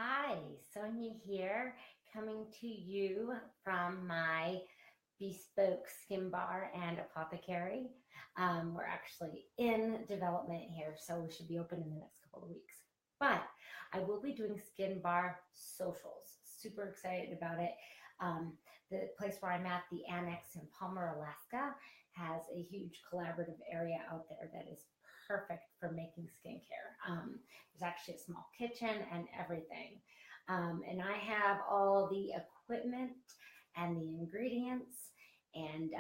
Hi, Sonia here, coming to you from my bespoke skin bar and apothecary. We're actually in development here, so we should be open in the next couple of weeks. But I will be doing skin bar socials. Super excited about it. The place where I'm at, the Annex in Palmer, Alaska, has a huge collaborative area out there that is perfect for making skincare. There's actually a small kitchen and everything. And I have all the equipment and the ingredients and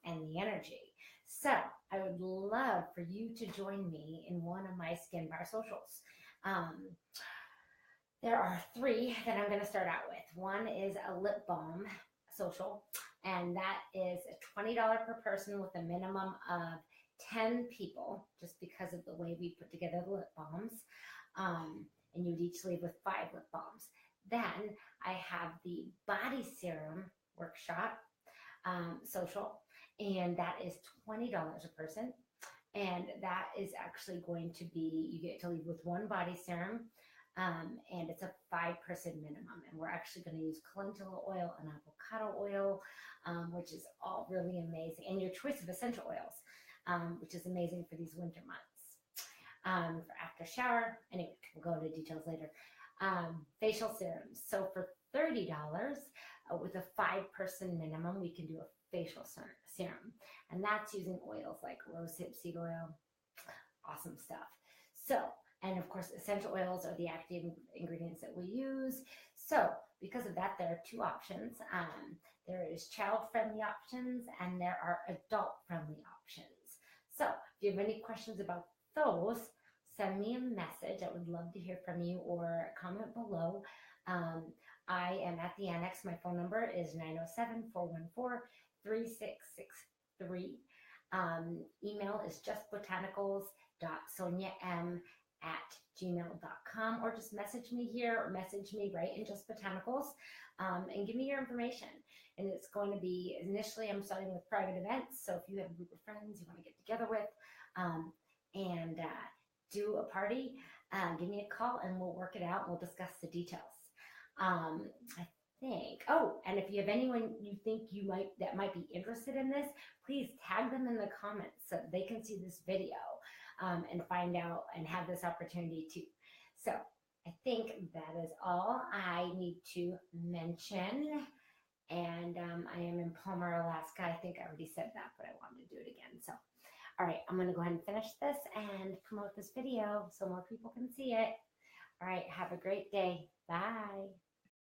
the energy. So I would love for you to join me in one of my skin bar socials. Um, there are three that I'm going to start out with. One is a lip balm social, and that is $20 per person with a minimum of 10 people, just because of the way we put together the lip balms. And you'd each leave with 5 lip balms. Then I have the body serum workshop social, and that is $20 a person. And that is actually going to be, you get to leave with 1 body serum, and it's a 5-person minimum. And we're actually going to use calendula oil and avocado oil, which is all really amazing. And your choice of essential oils, which is amazing for these winter months. For after shower, anyway, we'll go into details later. Facial serums. So for $30, with a 5-person minimum, we can do a facial serum. And that's using oils like rosehip seed oil. Awesome stuff. So, and of course, essential oils are the active ingredients that we use. So because of that, there are 2 options. There is child-friendly options and there are adult-friendly options. So if you have any questions about those, send me a message. I would love to hear from you, or comment below. I am at the Annex. My phone number is 907-414-3663. Email is justbotanicals.soniam@gmail.com, or just message me here, or message me right in Just Botanicals, and give me your information. And it's going to be, initially I'm starting with private events, so if you have a group of friends you want to get together with and do a party, give me a call and we'll work it out and we'll discuss the details. I think, and if you have anyone you think that might be interested in this, please tag them in the comments so they can see this video and find out and have this opportunity too. So I think that is all I need to mention. And I am in Palmer, Alaska. I think I already said that, but I wanted to do it again. So, all right, I'm going to go ahead and finish this and promote this video so more people can see it. All right, have a great day. Bye.